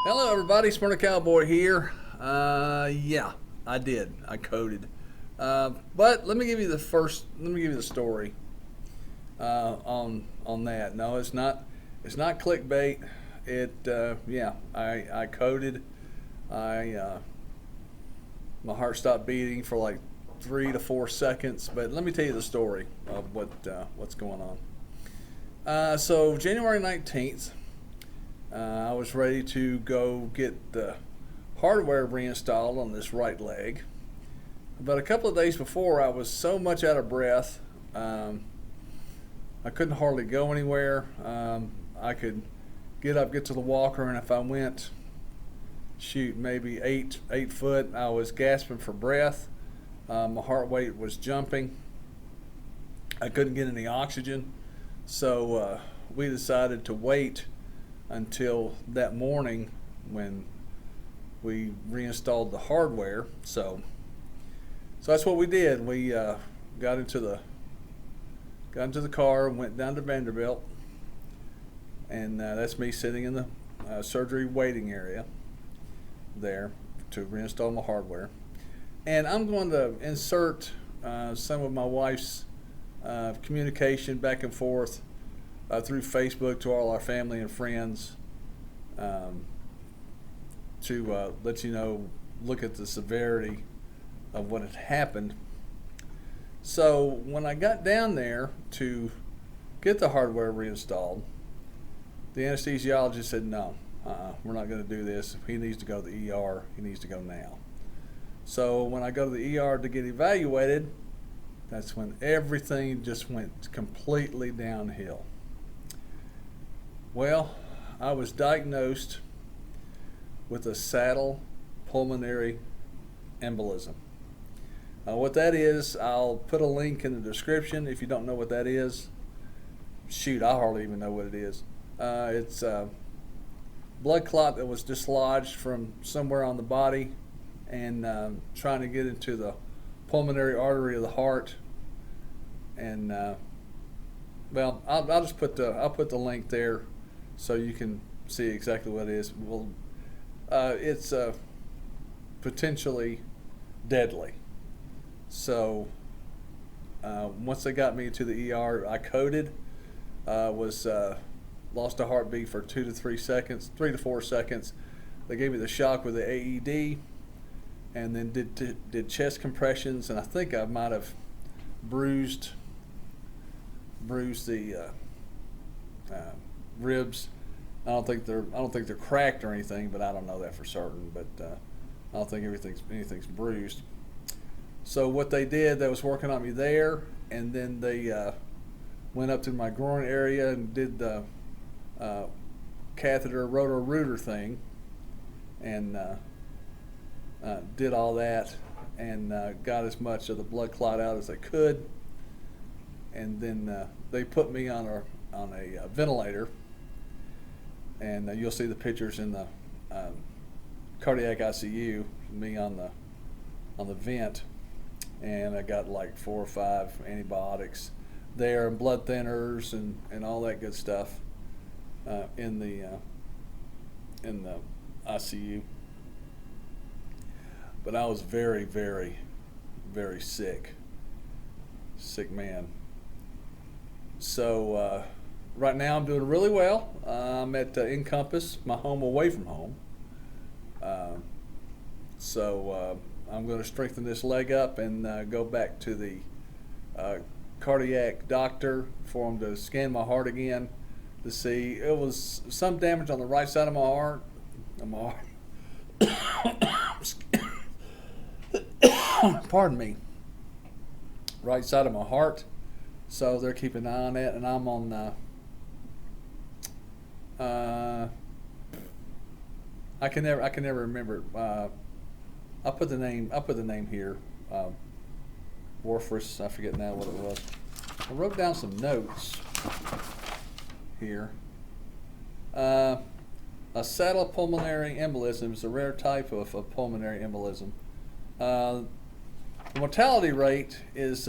Hello, everybody. Smarter Cowboy here. Yeah, I did. I coded. But let me give you the first. Let me give you the story on that. No, it's not. It's not clickbait. Yeah, I coded. I My heart stopped beating for like 3 to 4 seconds. But let me tell you the story of what's going on. So January 19th. I was ready to go get the hardware reinstalled on this right leg. But a couple of days before, I was so much out of breath, I couldn't hardly go anywhere. I could get up, get to the walker, and if I went, maybe eight foot, I was gasping for breath. My heart rate was jumping. I couldn't get any oxygen. So we decided to wait until that morning when we reinstalled the hardware. So that's what we did. We got into the car, went down to Vanderbilt, and that's me sitting in the surgery waiting area there to reinstall my hardware. And I'm going to insert some of my wife's communication back and forth through Facebook to all our family and friends, to let you know, look at the severity of what had happened. So when I got down there to get the hardware reinstalled, the anesthesiologist said, no, we're not going to do this. If he needs to go to the ER, he needs to go now. So when I go to the ER to get evaluated, that's when everything just went completely downhill. Well, I was diagnosed with a saddle pulmonary embolism. What that is, I'll put a link in the description if you don't know what that is. Shoot, I hardly even know what it is. It's a blood clot that was dislodged from somewhere on the body and trying to get into the pulmonary artery of the heart. And well, I'll just put the link there so you can see exactly what it is. Well, it's potentially deadly. So once they got me to the ER, I coded. Was lost a heartbeat for 2 to 3 seconds, 3 to 4 seconds. They gave me the shock with the AED, and then did chest compressions, and I think I might have bruised the ribs. I don't think they're cracked or anything, but I don't know that for certain. But I don't think anything's bruised. So what they did, they was working on me there, and then they went up to my groin area and did the catheter rotor-rooter thing, and did all that, and got as much of the blood clot out as they could. And then they put me on a ventilator, and you'll see the pictures in the cardiac ICU, me on the vent, and I got like 4 or 5 antibiotics there, and blood thinners and all that good stuff in the ICU. But I was very, very, very sick man. So right now I'm doing really well. I'm at Encompass, my home away from home. So I'm going to strengthen this leg up and go back to the cardiac doctor for him to scan my heart again to see. It was some damage on the right side of my heart. Pardon me. Right side of my heart. So they're keeping an eye on that, and I'm on I can never remember. I'll put the name here. Warfarin, I forget now what it was. I wrote down some notes here. A saddle pulmonary embolism is a rare type of pulmonary embolism. The mortality rate is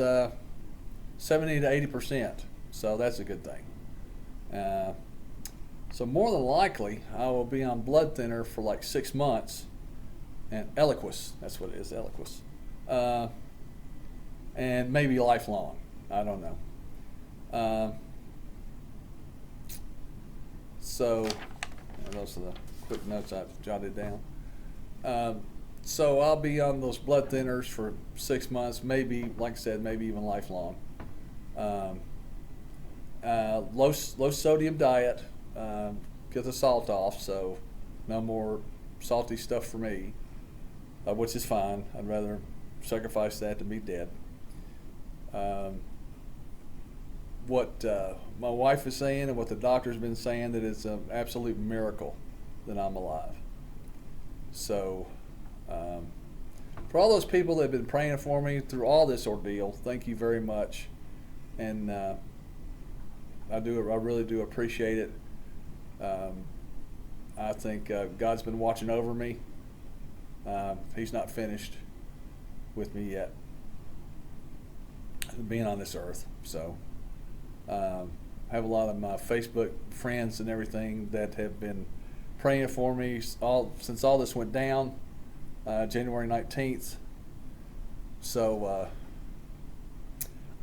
70 to 80%, so that's a good thing. So more than likely, I will be on blood thinner for like 6 months, and Eliquis, that's what it is, Eliquis, and maybe lifelong. I don't know. So those are the quick notes I jotted down. So I'll be on those blood thinners for 6 months, maybe, like I said, maybe even lifelong. Low sodium diet, get the salt off, so no more salty stuff for me, which is fine. I'd rather sacrifice that than be dead. What my wife is saying and what the doctor's been saying, that it's an absolute miracle that I'm alive. So for all those people that have been praying for me through all this ordeal, thank you very much. And I really do appreciate it. I think God's been watching over me. He's not finished with me yet, being on this earth. So I have a lot of my Facebook friends and everything that have been praying for me since all this went down, January 19th. So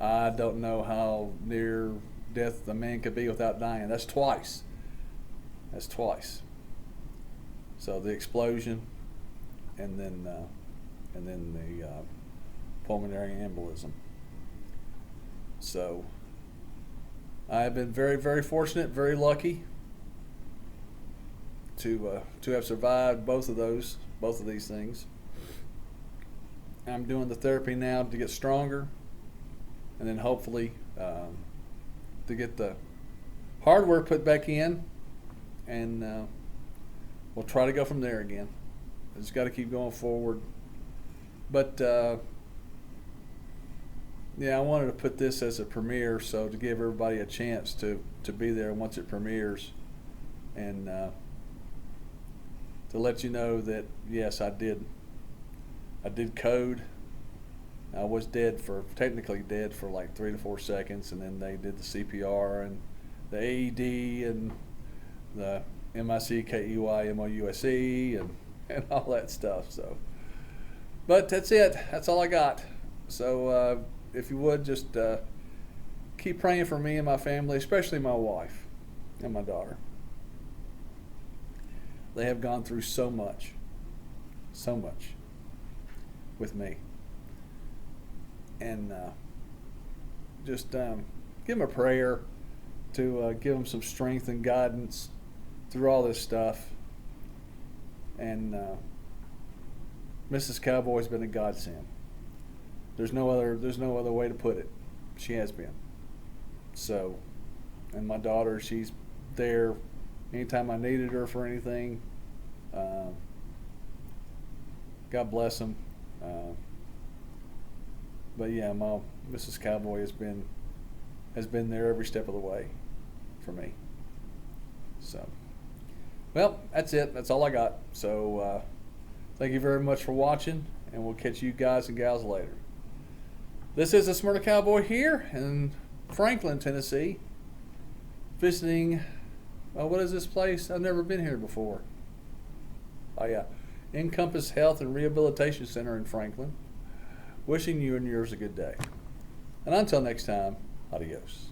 I don't know how near death a man could be without dying. That's twice. So the explosion, and then the pulmonary embolism. So I have been very, very fortunate, very lucky to have survived both of these things. I'm doing the therapy now to get stronger, and then hopefully to get the hardware put back in, and we'll try to go from there again. I just got to keep going forward. But yeah, I wanted to put this as a premiere, so to give everybody a chance to be there once it premieres, and to let you know that yes, I did code. I was technically dead for like 3 to 4 seconds, and then they did the CPR and the AED and the MICKEYMOUSE and all that stuff. So, but that's it. That's all I got. So if you would just keep praying for me and my family, especially my wife and my daughter. They have gone through so much with me. And just give them a prayer to give them some strength and guidance through all this stuff. And Mrs. Cowboy's been a godsend. There's no other way to put it. She has been. So, and my daughter, she's there anytime I needed her for anything. God bless them. But yeah, my Mrs. Cowboy has been there every step of the way for me. So, well, that's it. That's all I got. So, thank you very much for watching, and we'll catch you guys and gals later. This is the Smyrna Cowboy here in Franklin, Tennessee, visiting. What is this place? I've never been here before. Oh yeah, Encompass Health and Rehabilitation Center in Franklin. Wishing you and yours a good day. And until next time, adios.